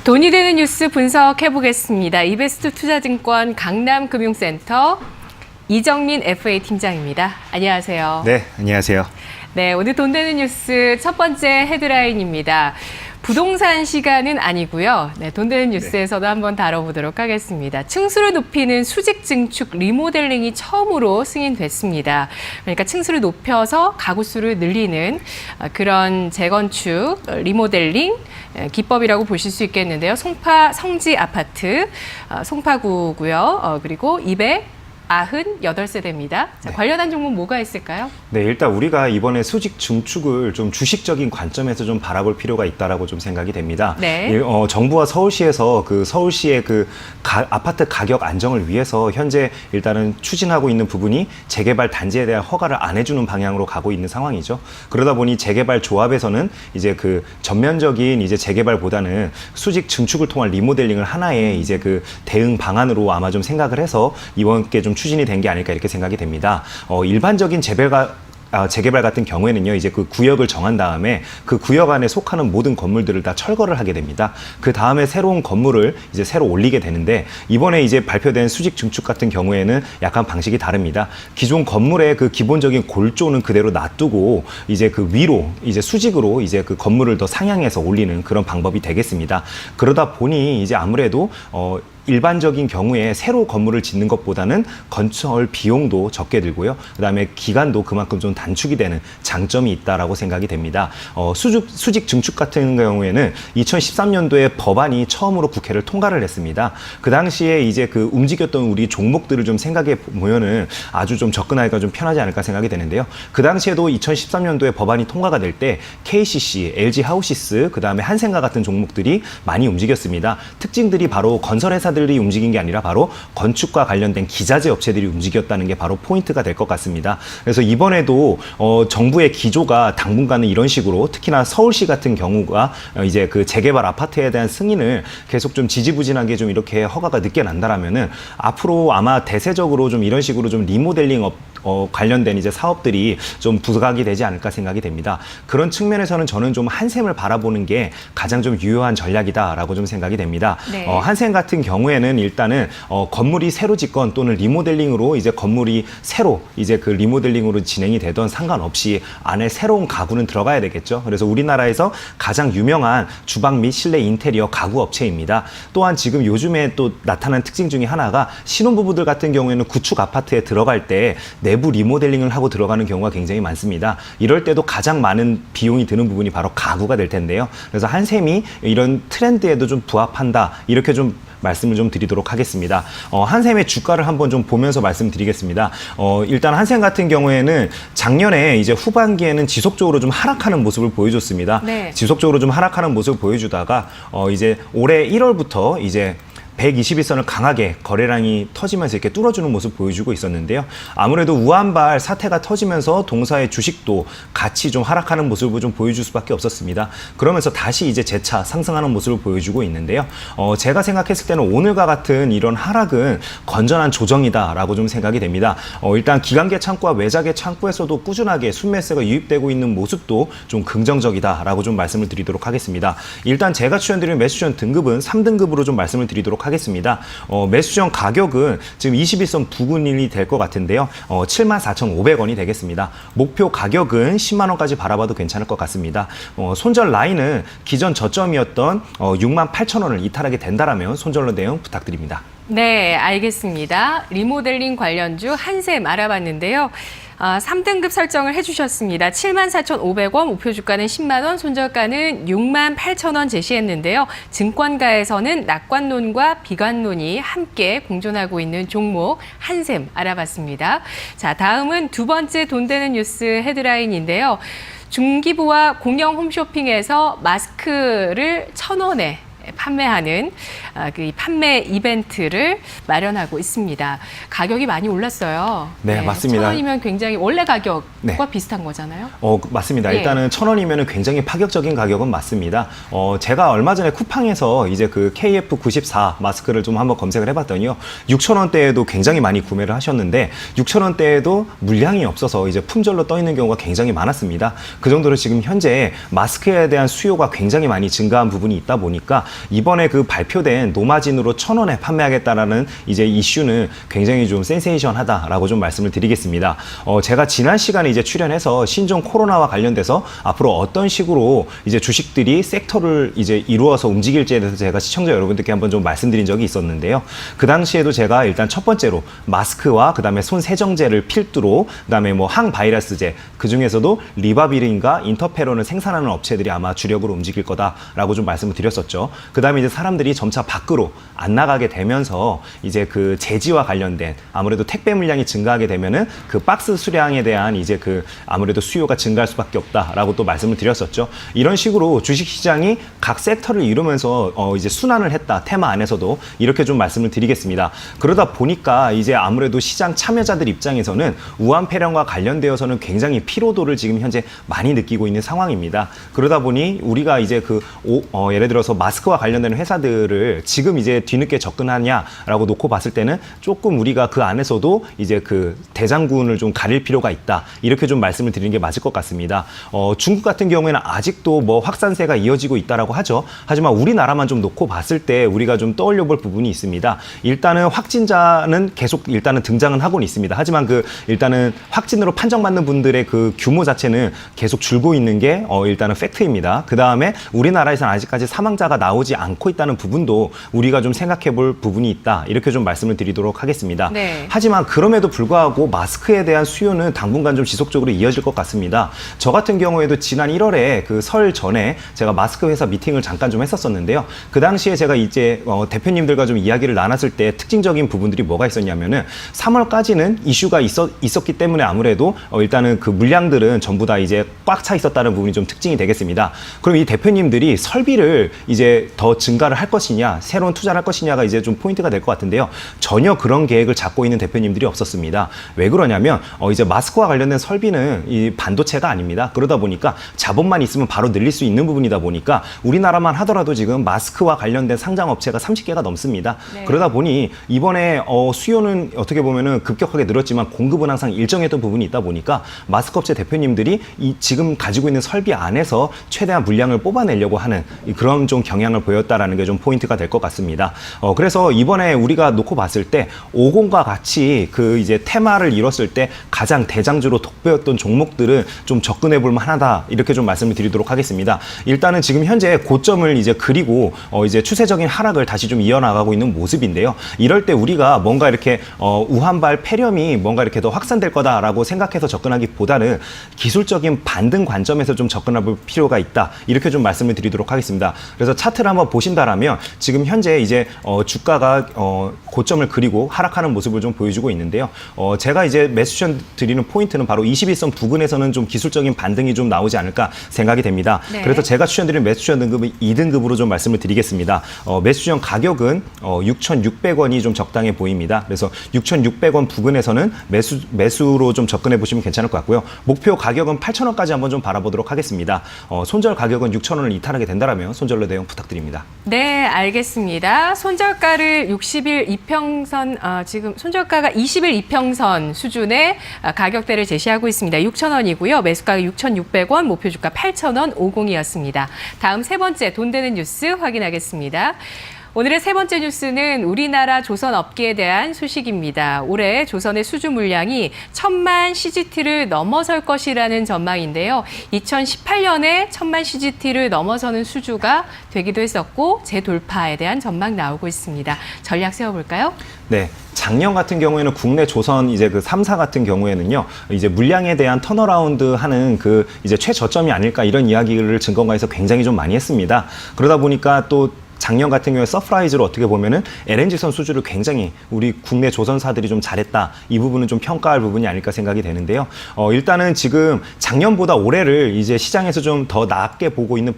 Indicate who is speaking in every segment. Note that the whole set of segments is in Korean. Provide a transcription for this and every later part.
Speaker 1: 돈이 되는 뉴스 분석해 보겠습니다. 이베스트 투자증권 강남금융센터 이정민 FA 팀장입니다. 안녕하세요.
Speaker 2: 네, 안녕하세요.
Speaker 1: 네, 오늘 돈 되는 뉴스 첫 번째 헤드라인입니다. 부동산 시간은 아니고요. 네, 돈 되는 뉴스에서도 한번 다뤄보도록 하겠습니다. 층수를 높이는 수직 증축 리모델링이 처음으로 승인됐습니다. 그러니까 층수를 높여서 가구 수를 늘리는 그런 재건축 리모델링 기법이라고 보실 수 있겠는데요. 송파 성지 아파트 송파구고요. 그리고 298세대입니다. 자, 관련한 종목 뭐가 있을까요?
Speaker 2: 네, 일단 우리가 이번에 수직 증축을 좀 주식적인 관점에서 좀 바라볼 필요가 있다라고 좀 생각이 됩니다.
Speaker 1: 네.
Speaker 2: 정부와 서울시에서 서울시의 아파트 가격 안정을 위해서 현재 일단은 추진하고 있는 부분이 재개발 단지에 대한 허가를 안 해주는 방향으로 가고 있는 상황이죠. 그러다 보니 재개발 조합에서는 이제 전면적인 이제 재개발보다는 수직 증축을 통한 리모델링을 하나의 이제 대응 방안으로 아마 좀 생각을 해서 이번께 좀 추진이 된 게 아닐까 이렇게 생각이 됩니다. 일반적인 재개발 같은 경우에는요, 이제 그 구역을 정한 다음에 그 구역 안에 속하는 모든 건물들을 다 철거를 하게 됩니다. 그 다음에 새로운 건물을 이제 새로 올리게 되는데, 이번에 이제 발표된 수직 증축 같은 경우에는 약간 방식이 다릅니다. 기존 건물의 그 기본적인 골조는 그대로 놔두고 이제 위로 이제 수직으로 이제 건물을 더 상향해서 올리는 그런 방법이 되겠습니다. 그러다 보니 이제 아무래도 일반적인 경우에 새로 건물을 짓는 것보다는 건설 비용도 적게 들고요. 그다음에 기간도 그만큼 좀 단축이 되는 장점이 있다라고 생각이 됩니다. 수직 증축 같은 경우에는 2013년도에 법안이 처음으로 국회를 통과를 했습니다. 그 당시에 이제 움직였던 우리 종목들을 좀 생각해 보면은 아주 좀 접근하기가 좀 편하지 않을까 생각이 되는데요. 그 당시에도 2013년도에 법안이 통과가 될 때 KCC, LG 하우시스, 그다음에 한생과 같은 종목들이 많이 움직였습니다. 특징들이 바로 건설회사 들이 움직인 게 아니라 바로 건축과 관련된 기자재 업체들이 움직였다는 게 바로 포인트가 될 것 같습니다. 그래서 이번에도 정부의 기조가 당분간은 이런 식으로, 특히나 서울시 같은 경우가 이제 재개발 아파트에 대한 승인을 계속 좀 지지부진하게 좀 이렇게 허가가 늦게 난다라면은 앞으로 아마 대세적으로 좀 이런 식으로 좀 리모델링 관련된 이제 사업들이 좀 부각이 되지 않을까 생각이 됩니다. 그런 측면에서는 저는 좀 한샘을 바라보는 게 가장 좀 유효한 전략이다라고 좀 생각이 됩니다.
Speaker 1: 네.
Speaker 2: 한샘 같은 경우에는 일단은 건물이 새로 짓건 또는 리모델링으로 이제 건물이 새로 이제 리모델링으로 진행이 되던 상관없이 안에 새로운 가구는 들어가야 되겠죠. 그래서 우리나라에서 가장 유명한 주방 및 실내 인테리어 가구 업체입니다. 또한 지금 요즘에 또 나타난 특징 중에 하나가 신혼부부들 같은 경우에는 구축 아파트에 들어갈 때 내부 리모델링을 하고 들어가는 경우가 굉장히 많습니다. 이럴 때도 가장 많은 비용이 드는 부분이 바로 가구가 될 텐데요. 그래서 한샘이 이런 트렌드에도 좀 부합한다, 이렇게 좀 말씀을 좀 드리도록 하겠습니다. 한샘의 주가를 한번 좀 보면서 말씀드리겠습니다. 일단 한샘 같은 경우에는 작년에 이제 후반기에는 지속적으로 좀 하락하는 모습을 보여줬습니다.
Speaker 1: 네.
Speaker 2: 지속적으로 좀 하락하는 모습을 보여주다가 이제 올해 1월부터 이제 121선을 강하게 거래량이 터지면서 이렇게 뚫어주는 모습 보여주고 있었는데요. 아무래도 우한발 사태가 터지면서 동사의 주식도 같이 좀 하락하는 모습을 좀 보여줄 수밖에 없었습니다. 그러면서 다시 이제 재차 상승하는 모습을 보여주고 있는데요. 제가 생각했을 때는 오늘과 같은 이런 하락은 건전한 조정이다라고 좀 생각이 됩니다. 일단 기관계 창구와 외작의 창구에서도 꾸준하게 순매수가 유입되고 있는 모습도 좀 긍정적이다라고 좀 말씀을 드리도록 하겠습니다. 일단 제가 추천드리는 매수지원 등급은 3등급으로 좀 말씀을 드리도록 하겠습니다. 매수지원 가격은 지금 21선 부근이 될 것 같은데요. 74,500원이 되겠습니다. 목표 가격은 10만 원까지 바라봐도 괜찮을 것 같습니다. 손절 라인은 기존 저점이었던 68,000원을 이탈하게 된다라면 손절로 대응 부탁드립니다.
Speaker 1: 네, 알겠습니다. 리모델링 관련주 한샘 알아봤는데요. 3등급 설정을 해주셨습니다. 74,500원, 목표 주가는 10만 원, 손절가는 68,000원 제시했는데요. 증권가에서는 낙관론과 비관론이 함께 공존하고 있는 종목 한샘 알아봤습니다. 자, 다음은 두 번째 돈 되는 뉴스 헤드라인인데요. 중기부와 공영 홈쇼핑에서 마스크를 1,000원에 판매하는 판매 이벤트를 마련하고 있습니다. 가격이 많이 올랐어요.
Speaker 2: 네, 맞습니다.
Speaker 1: 1,000원이면 굉장히 원래 가격과
Speaker 2: 네.
Speaker 1: 비슷한 거잖아요.
Speaker 2: 맞습니다.
Speaker 1: 예.
Speaker 2: 일단은 1,000원이면 굉장히 파격적인 가격은 맞습니다. 제가 얼마 전에 쿠팡에서 이제 KF94 마스크를 좀 한번 검색을 해봤더니요. 6,000원대에도 굉장히 많이 구매를 하셨는데 6,000원대에도 물량이 없어서 이제 품절로 떠 있는 경우가 굉장히 많았습니다. 그 정도로 지금 현재 마스크에 대한 수요가 굉장히 많이 증가한 부분이 있다 보니까 이번에 그 발표된 노마진으로 1,000원에 판매하겠다라는 이제 이슈는 굉장히 좀 센세이션하다라고 좀 말씀을 드리겠습니다. 제가 지난 시간에 이제 출연해서 신종 코로나와 관련돼서 앞으로 어떤 식으로 이제 주식들이 섹터를 이제 이루어서 움직일지에 대해서 제가 시청자 여러분들께 한번 좀 말씀드린 적이 있었는데요. 그 당시에도 제가 일단 첫 번째로 마스크와 그다음에 손 세정제를 필두로 그다음에 뭐 항바이러스제, 그 중에서도 리바비린과 인터페론을 생산하는 업체들이 아마 주력으로 움직일 거다라고 좀 말씀을 드렸었죠. 그다음에 이제 사람들이 점차 밖으로 안 나가게 되면서 이제 그 제지와 관련된 아무래도 택배 물량이 증가하게 되면은 그 박스 수량에 대한 이제 그 아무래도 수요가 증가할 수밖에 없다라고 또 말씀을 드렸었죠. 이런 식으로 주식시장이 각 섹터를 이루면서 이제 순환을 했다. 테마 안에서도 이렇게 좀 말씀을 드리겠습니다. 그러다 보니까 이제 아무래도 시장 참여자들 입장에서는 우한폐렴과 관련되어서는 굉장히 피로도를 지금 현재 많이 느끼고 있는 상황입니다. 그러다 보니 우리가 이제 예를 들어서 마스크와 관련되는 회사들을 지금 이제 뒤늦게 접근하냐라고 놓고 봤을 때는 조금 우리가 그 안에서도 이제 그 대장군을 좀 가릴 필요가 있다. 이렇게 좀 말씀을 드리는 게 맞을 것 같습니다. 중국 같은 경우에는 아직도 뭐 확산세가 이어지고 있다라고 하죠. 하지만 우리나라만 좀 놓고 봤을 때 우리가 좀 떠올려 볼 부분이 있습니다. 일단은 확진자는 계속 일단은 등장은 하고는 있습니다. 하지만 일단은 확진으로 판정받는 분들의 그 규모 자체는 계속 줄고 있는 게 일단은 팩트입니다. 그 다음에 우리나라에서는 아직까지 사망자가 나오지 않고 있다는 부분도 우리가 좀 생각해 볼 부분이 있다. 이렇게 좀 말씀을 드리도록 하겠습니다.
Speaker 1: 네.
Speaker 2: 하지만 그럼에도 불구하고 마스크에 대한 수요는 당분간 좀 지속적으로 이어질 것 같습니다. 저 같은 경우에도 지난 1월에 그 설 전에 제가 마스크 회사 미팅을 잠깐 좀 했었었는데요. 그 당시에 제가 이제 대표님들과 좀 이야기를 나눴을 때 특징적인 부분들이 뭐가 있었냐면은 3월까지는 이슈가 있었기 때문에 아무래도 일단은 그 물량들은 전부 다 이제 꽉 차 있었다는 부분이 좀 특징이 되겠습니다. 그럼 이 대표님들이 설비를 이제 더 증가를 할 것이냐, 새로운 투자를 할 것이냐가 이제 좀 포인트가 될 것 같은데요. 전혀 그런 계획을 잡고 있는 대표님들이 없었습니다. 왜 그러냐면 이제 마스크와 관련된 설비는 이 반도체가 아닙니다. 그러다 보니까 자본만 있으면 바로 늘릴 수 있는 부분이다 보니까 우리나라만 하더라도 지금 마스크와 관련된 상장 업체가 30개가 넘습니다.
Speaker 1: 네.
Speaker 2: 그러다 보니 이번에 수요는 어떻게 보면은 급격하게 늘었지만 공급은 항상 일정했던 부분이 있다 보니까 마스크 업체 대표님들이 지금 가지고 있는 설비 안에서 최대한 물량을 뽑아내려고 하는 그런 좀 경향을 보였다라는 게 좀 포인트가 될 것 같습니다. 그래서 이번에 우리가 놓고 봤을 때 50과 같이 그 이제 테마를 이뤘을 때 가장 대장주로 돋보였던 종목들은 좀 접근해 볼 만하다. 이렇게 좀 말씀을 드리도록 하겠습니다. 일단은 지금 현재 고점을 이제 그리고 이제 추세적인 하락을 다시 좀 이어나가고 있는 모습인데요. 이럴 때 우리가 뭔가 이렇게 우한발 폐렴이 뭔가 이렇게 더 확산될 거다라고 생각해서 접근하기보다는 기술적인 반등 관점에서 좀 접근해 볼 필요가 있다. 이렇게 좀 말씀을 드리도록 하겠습니다. 그래서 차트를 한번 보신다라면 지금 현재 이제 주가가 고점을 그리고 하락하는 모습을 좀 보여주고 있는데요. 제가 이제 매수 추천 드리는 포인트는 바로 21선 부근에서는 좀 기술적인 반등이 좀 나오지 않을까 생각이 됩니다.
Speaker 1: 네.
Speaker 2: 그래서 제가 추천드리는 매수 추천 등급은 2등급으로 좀 말씀을 드리겠습니다. 매수 추천 가격은 6,600원이 좀 적당해 보입니다. 그래서 6,600원 부근에서는 매수로 좀 접근해 보시면 괜찮을 것 같고요. 목표 가격은 8,000원까지 한번 좀 바라보도록 하겠습니다. 손절 가격은 6,000원을 이탈하게 된다면 손절로 대응 부탁드립니다.
Speaker 1: 네, 알겠습니다. 손절가를 60일 이평선, 지금 손절가가 20일 이평선 수준의 가격대를 제시하고 있습니다. 6,000원이고요. 매수가가 6,600원, 목표 주가 8,000원 50이었습니다. 다음 세 번째 돈 되는 뉴스 확인하겠습니다. 오늘의 세 번째 뉴스는 우리나라 조선 업계에 대한 소식입니다. 올해 조선의 수주 물량이 1,000만 CGT를 넘어설 것이라는 전망인데요. 2018년에 1,000만 CGT를 넘어서는 수주가 되기도 했었고 재돌파에 대한 전망 나오고 있습니다. 전략 세워볼까요?
Speaker 2: 네. 작년 같은 경우에는 국내 조선 이제 그 3사 같은 경우에는요, 이제 물량에 대한 턴어라운드 하는 그 이제 최저점이 아닐까 이런 이야기를 증권가에서 굉장히 좀 많이 했습니다. 그러다 보니까 또 작년 같은 경우에 서프라이즈로 어떻게 보면은 LNG선 수주를 굉장히 우리 국내 조선사들이 좀 잘했다. 이 부분은 좀 평가할 부분이 아닐까 생각이 되는데요. 일단은 지금 작년보다 올해를 이제 시장에서 좀 더 낮게 보고 있는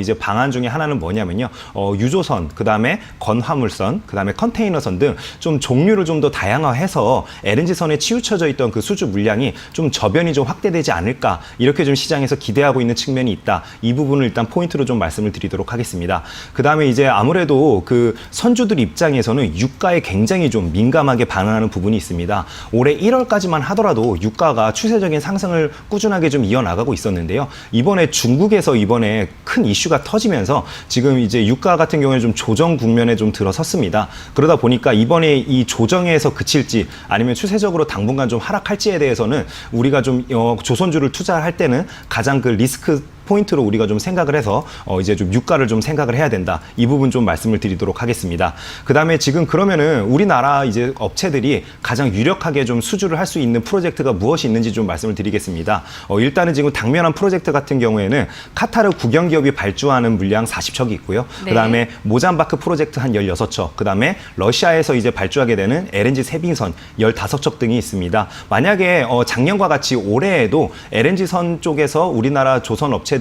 Speaker 2: 이제 방안 중에 하나는 뭐냐면요. 유조선, 그 다음에 건화물선, 그 다음에 컨테이너선 등 좀 종류를 좀 더 다양화해서 LNG선에 치우쳐져 있던 그 수주 물량이 좀 저변이 좀 확대되지 않을까. 이렇게 좀 시장에서 기대하고 있는 측면이 있다. 이 부분을 일단 포인트로 좀 말씀을 드리도록 하겠습니다. 그 다음에 이제 아무래도 그 선주들 입장에서는 유가에 굉장히 좀 민감하게 반응하는 부분이 있습니다. 올해 1월까지만 하더라도 유가가 추세적인 상승을 꾸준하게 좀 이어나가고 있었는데요. 이번에 중국에서 이번에 큰 이슈가 터지면서 지금 이제 유가 같은 경우에 좀 조정 국면에 좀 들어섰습니다. 그러다 보니까 이번에 이 조정에서 그칠지 아니면 추세적으로 당분간 좀 하락할지에 대해서는 우리가 좀 조선주를 투자할 때는 가장 그 리스크 포인트로 우리가 좀 생각을 해서 이제 좀 유가를 좀 생각을 해야 된다. 이 부분 좀 말씀을 드리도록 하겠습니다. 그다음에 지금 그러면은 우리나라 이제 업체들이 가장 유력하게 좀 수주를 할 수 있는 프로젝트가 무엇이 있는지 좀 말씀을 드리겠습니다. 일단은 지금 당면한 프로젝트 같은 경우에는 카타르 국영기업이 발주하는 물량 40척이 있고요.
Speaker 1: 네.
Speaker 2: 그다음에 모잠바크 프로젝트 한 16척, 그다음에 러시아에서 이제 발주하게 되는 LNG 세빙선 15척 등이 있습니다. 만약에 작년과 같이 올해에도 LNG 선 쪽에서 우리나라 조선 업체들이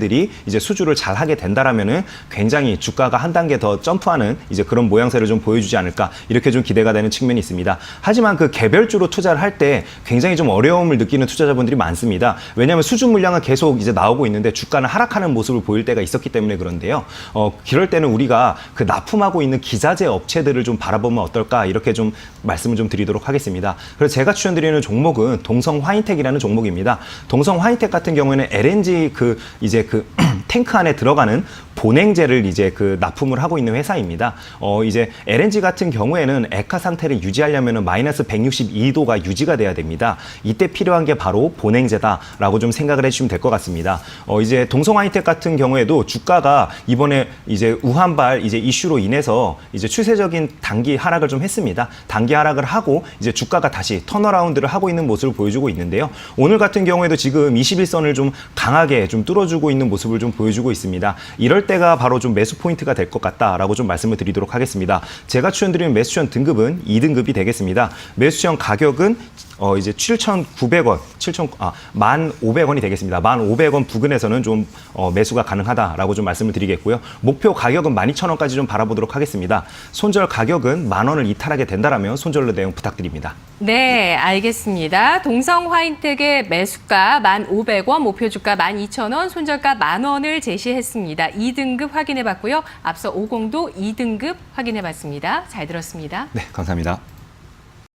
Speaker 2: 이제 수주를 잘 하게 된다라면은 굉장히 주가가 한 단계 더 점프하는 이제 그런 모양새를 좀 보여주지 않을까 이렇게 좀 기대가 되는 측면이 있습니다. 하지만 그 개별주로 투자를 할 때 굉장히 좀 어려움을 느끼는 투자자분들이 많습니다. 왜냐하면 수주 물량은 계속 이제 나오고 있는데 주가는 하락하는 모습을 보일 때가 있었기 때문에 그런데요. 그럴 때는 우리가 그 납품하고 있는 기자재 업체들을 좀 바라보면 어떨까 이렇게 좀 말씀을 좀 드리도록 하겠습니다. 그래서 제가 추천드리는 종목은 동성 화인텍이라는 종목입니다. 동성 화인텍 같은 경우에는 LNG 그 이제 그 탱크 안에 들어가는 본행제를 이제 그 납품을 하고 있는 회사입니다. 이제 LNG 같은 경우에는 액화 상태를 유지하려면은 마이너스 162도가 유지가 돼야 됩니다. 이때 필요한 게 바로 본행제다라고 좀 생각을 해주시면 될 것 같습니다. 이제 동성화이텍 같은 경우에도 주가가 이번에 이제 우한발 이제 이슈로 인해서 이제 추세적인 단기 하락을 좀 했습니다. 단기 하락을 하고 이제 주가가 다시 턴어라운드를 하고 있는 모습을 보여주고 있는데요. 오늘 같은 경우에도 지금 21선을 좀 강하게 좀 뚫어주고 있는 모습을 좀 보여주고 있습니다. 이럴 때가 바로 좀 매수 포인트가 될 것 같다라고 좀 말씀을 드리도록 하겠습니다. 제가 추천드리는 매수션 등급은 2등급이 되겠습니다. 매수션 가격은 이제 7,900원, 1,500원이 되겠습니다. 1,500원 부근에서는 좀 매수가 가능하다라고 좀 말씀을 드리겠고요. 목표 가격은 12,000원까지 좀 바라보도록 하겠습니다. 손절 가격은 10,000원을 이탈하게 된다라면 손절로 내용 부탁드립니다.
Speaker 1: 네, 알겠습니다. 동성 화인텍의 매수가 1,500원, 목표 주가 12,000원, 손절가 10,000원을 제시했습니다. 2등급 확인해 봤고요. 앞서 50도 2등급 확인해 봤습니다. 잘 들었습니다.
Speaker 2: 네, 감사합니다.